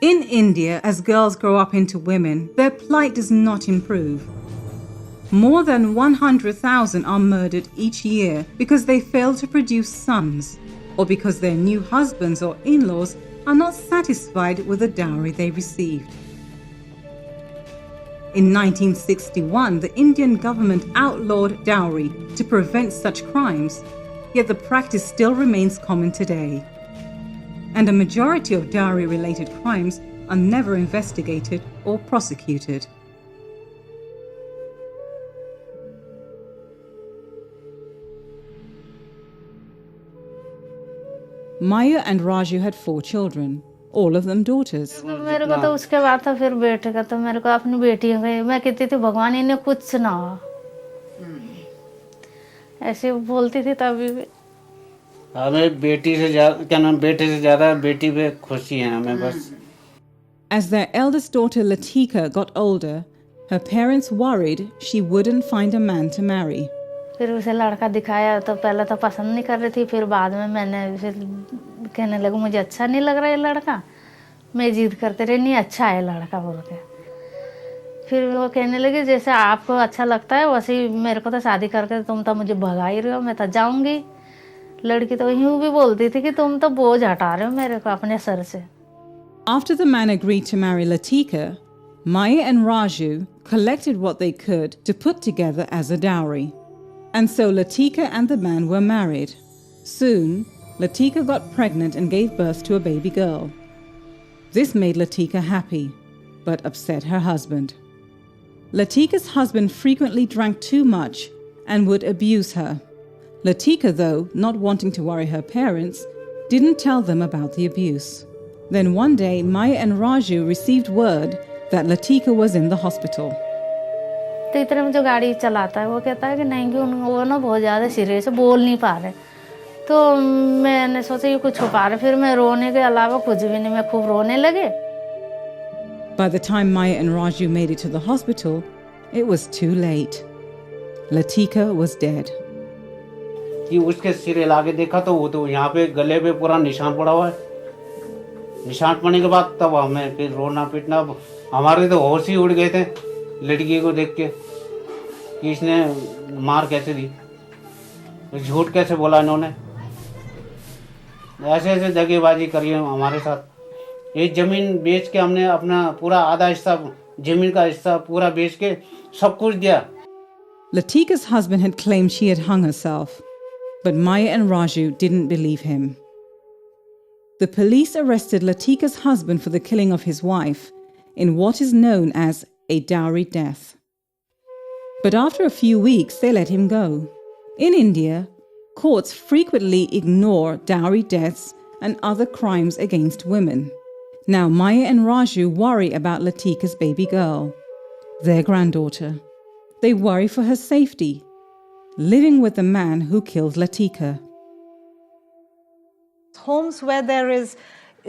In India, as girls grow up into women, their plight does not improve. More than 100,000 are murdered each year because they fail to produce sons, or because their new husbands or in-laws are not satisfied with the dowry they received. In 1961, the Indian government outlawed dowry to prevent such crimes, yet the practice still remains common today. And a majority of dowry-related crimes are never investigated or prosecuted. Maya and Raju had 4 children, all of them daughters. मेरे को तो उसके बाद तो फिर बेटे का तो मेरे को अपनी बेटी हो गई। मैं कहती थी भगवान इन्हें कुछ ना हो, ऐसे बोलती थी तभी भी। हमें बेटी से ज्यादा क्या नाम बेटे से ज्यादा बेटी पे खुशी है हमें बस। As their eldest daughter Latika got older, her parents worried she wouldn't find a man to marry. फिर उसे लड़का दिखाया तो पहले तो पसंद नहीं कर रही थी, फिर बाद में मैंने फिर कहने लगा मुझे अच्छा नहीं लग रहा है लड़का। मैं जिद करते रही नहीं अच्छा है लड़का बोल के। फिर वो कहने लगी जैसे आपको अच्छा लगता है वैसे ही मेरे को तो शादी करके तुम तो मुझे भगा ही रहे हो, मैं तो जाऊंगी। लड़की तो यूं भी बोलती थी कि तुम तो बोझ हटा रहे हो मेरे को अपने सर से। After the man agreed to marry Latika, Maya and Raju collected what they could to put together as a dowry. And so Latika and the man were married. Soon, Latika got pregnant and gave birth to a baby girl. This made Latika happy, but upset her husband. Latika's husband frequently drank too much and would abuse her. Latika, though, not wanting to worry her parents, didn't tell them about the abuse. Then one day, Maya and Raju received word that Latika was in the hospital. तो इतने में जो गाड़ी चलाता है वो कहता है कि नहीं कि वो ना बहुत ज़्यादा सीरियस से बोल नहीं पा रहे। तो मैंने सोचा ये कुछ छुपा रहे, फिर मैं रोने के अलावा कुछ भी नहीं, मैं खूब रोने लगे। By the time Maya and Raju made it to the hospital, it was too late. Latika was dead. कि उसके सिर हिला के देखा तो वो तो यहाँ पे गले पे पूरा निशान पड़ा हुआ है। निशान पड़ने के बाद तब हमें फिर रोना पीटना, हमारे तो होश ही उड़ गए थे लड़की को देख के कि इसने मार कैसे दी, झूठ कैसे बोला इन्होंने, ऐसे ऐसे दगेबाजी करी है हमारे साथ। ये जमीन बेच के हमने अपना पूरा आधा हिस्सा जमीन का हिस्सा पूरा बेच के सब कुछ दिया। Latika's husband had claimed she had hung herself, but Maya and Raju didn't believe him. The police arrested Latika's husband for the killing of his wife in what is known as a dowry death. But after a few weeks, they let him go. In India, courts frequently ignore dowry deaths and other crimes against women. Now Maya and Raju worry about Latika's baby girl, their granddaughter. They worry for her safety, living with the man who killed Latika. Homes where there is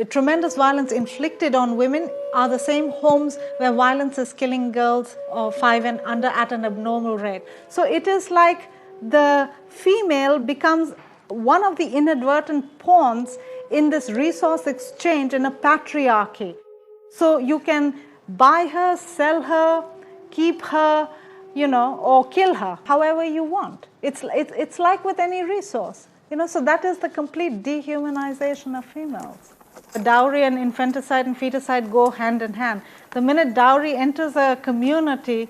tremendous violence inflicted on women are the same homes where violence is killing girls of 5 and under at an abnormal rate. So it is like the female becomes one of the inadvertent pawns in this resource exchange in a patriarchy. So you can buy her, sell her, keep her, or kill her, however you want. It's like with any resource. So that is the complete dehumanization of females. Dowry and infanticide and feticide go hand in hand. The minute dowry enters a community,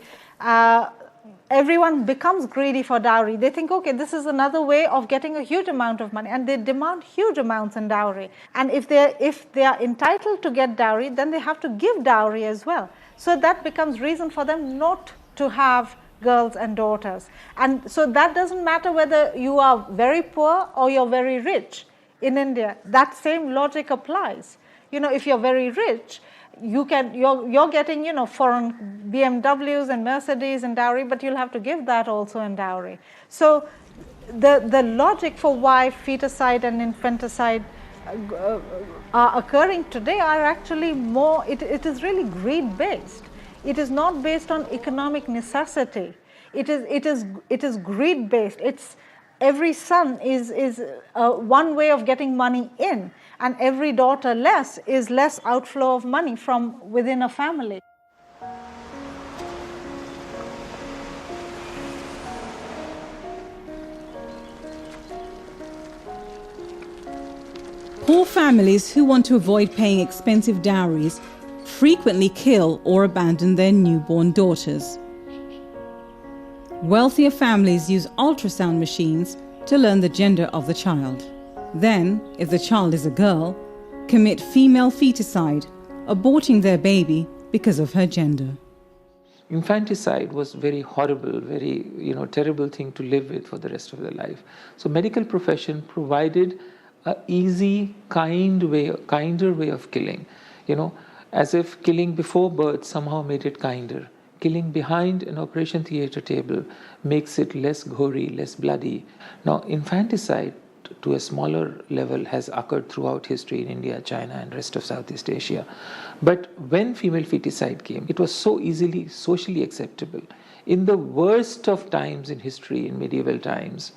everyone becomes greedy for dowry. They think, okay, this is another way of getting a huge amount of money, and they demand huge amounts in dowry. And if they are entitled to get dowry, then they have to give dowry as well. So that becomes reason for them not to have girls and daughters. And so that doesn't matter whether you are very poor or you're very rich. In India, that same logic applies. If you're very rich, you're getting foreign BMWs and Mercedes in dowry, but you'll have to give that also in dowry. So the logic for why feticide and infanticide are occurring today are actually more. It is really greed based. It is not based on economic necessity. It is greed based. Every son is one way of getting money in, and every daughter less is less outflow of money from within a family. Poor families who want to avoid paying expensive dowries frequently kill or abandon their newborn daughters. Wealthier families use ultrasound machines to learn the gender of the child. Then, if the child is a girl, commit female feticide, aborting their baby because of her gender. Infanticide was very horrible, very terrible thing to live with for the rest of their life. So medical profession provided an easy, kinder way of killing. As if killing before birth somehow made it kinder. Killing behind an operation theatre table makes it less gory, less bloody. Now, infanticide to a smaller level has occurred throughout history in India, China, and rest of Southeast Asia. But when female feticide came, it was so easily socially acceptable. In the worst of times in history, in medieval times,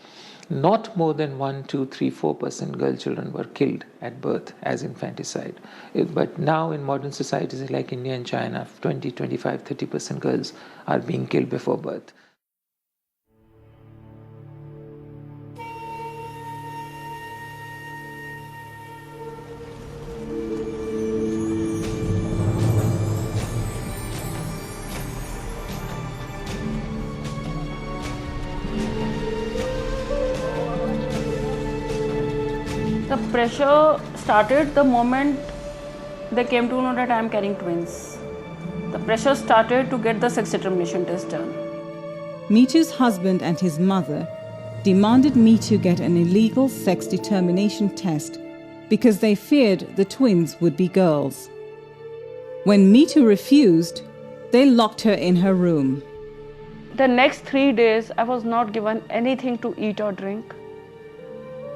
not more than 1, 2, 3, 4% girl children were killed at birth as infanticide. But now in modern societies like India and China, 20, 25, 30% girls are being killed before birth. The pressure started the moment they came to know that I am carrying twins. The pressure started to get the sex determination test done. Meetu's husband and his mother demanded Meetu get an illegal sex determination test because they feared the twins would be girls. When Meetu refused, they locked her in her room. The next 3 days, I was not given anything to eat or drink.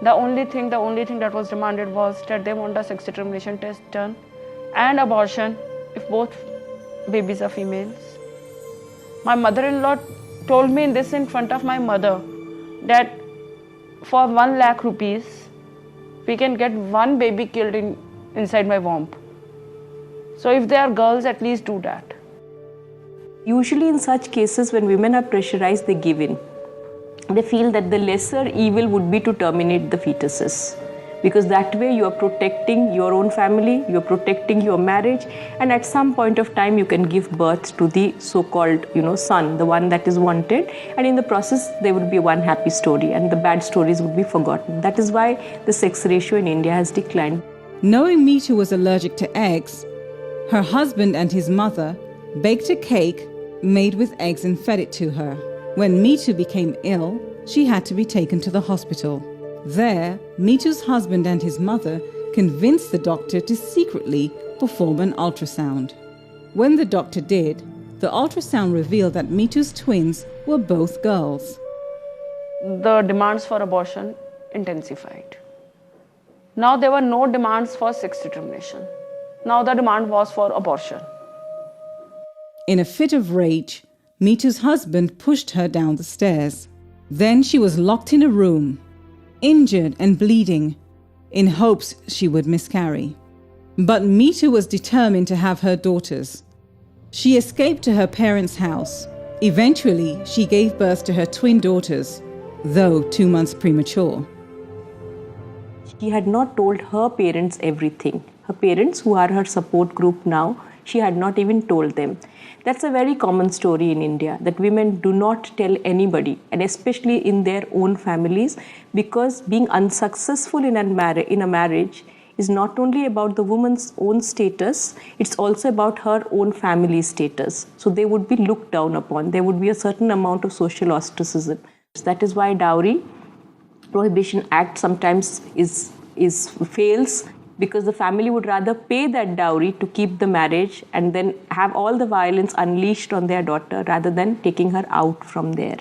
The only thing that was demanded was that they want a sex determination test done and abortion if both babies are females. My mother-in-law told me this in front of my mother that for 1 lakh rupees, we can get 1 baby killed inside my womb. So if they are girls, at least do that. Usually in such cases, when women are pressurized, they give in. They feel that the lesser evil would be to terminate the fetuses, because that way you are protecting your own family, you are protecting your marriage, and at some point of time you can give birth to the so-called son, the one that is wanted, and in the process there would be one happy story and the bad stories would be forgotten. That is why the sex ratio in India has declined. Knowing Meetu was allergic to eggs, her husband and his mother baked a cake made with eggs and fed it to her. When Meetu became ill, she had to be taken to the hospital. There, Meetu's husband and his mother convinced the doctor to secretly perform an ultrasound. When the doctor did, the ultrasound revealed that Meetu's twins were both girls. The demands for abortion intensified. Now there were no demands for sex determination. Now the demand was for abortion. In a fit of rage, Meetu's husband pushed her down the stairs. Then she was locked in a room, injured and bleeding, in hopes she would miscarry. But Meetu was determined to have her daughters. She escaped to her parents' house. Eventually, she gave birth to her twin daughters, though 2 months premature. She had not told her parents everything. Her parents, who are her support group now, she had not even told them. That's a very common story in India, that women do not tell anybody, and especially in their own families, because being unsuccessful in a marriage is not only about the woman's own status, it's also about her own family status. So they would be looked down upon. There would be a certain amount of social ostracism. That is why Dowry Prohibition Act sometimes fails, because the family would rather pay that dowry to keep the marriage and then have all the violence unleashed on their daughter rather than taking her out from there.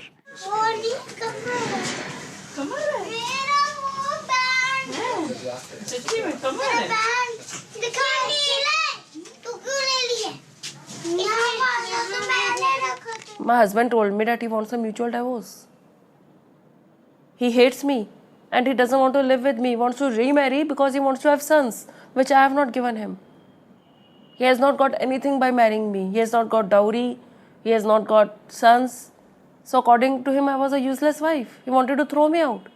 My husband told me that he wants a mutual divorce. He hates me and he doesn't want to live with me. He wants to remarry because he wants to have sons, which I have not given him. He has not got anything by marrying me. He has not got dowry. He has not got sons. So according to him, I was a useless wife. He wanted to throw me out.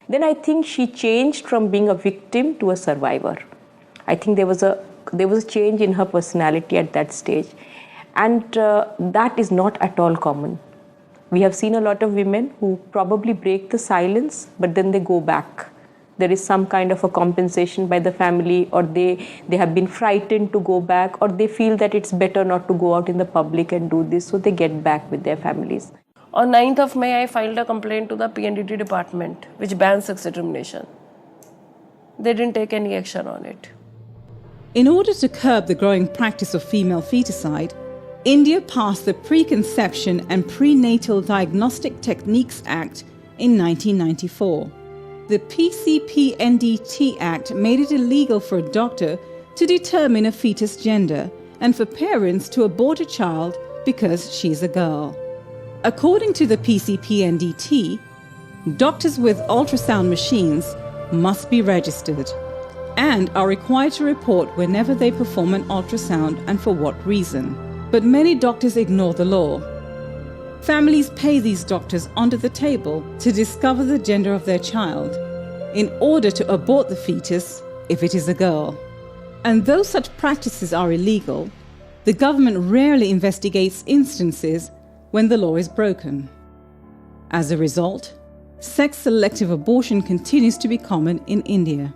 Then I think she changed from being a victim to a survivor. I think there was a change in her personality at that stage, and that is not at all common. We have seen a lot of women who probably break the silence, but then they go back. There is some kind of a compensation by the family, or they have been frightened to go back, or they feel that it's better not to go out in the public and do this, so they get back with their families. On 9th of May, I filed a complaint to the PNDT department, which bans sex discrimination. They didn't take any action on it. In order to curb the growing practice of female feticide, India passed the Preconception and Prenatal Diagnostic Techniques Act in 1994. The PCPNDT Act made it illegal for a doctor to determine a fetus gender and for parents to abort a child because she's a girl. According to the PCPNDT, doctors with ultrasound machines must be registered and are required to report whenever they perform an ultrasound and for what reason. But many doctors ignore the law. Families pay these doctors under the table to discover the gender of their child in order to abort the fetus if it is a girl. And though such practices are illegal, the government rarely investigates instances when the law is broken. As a result, sex-selective abortion continues to be common in India.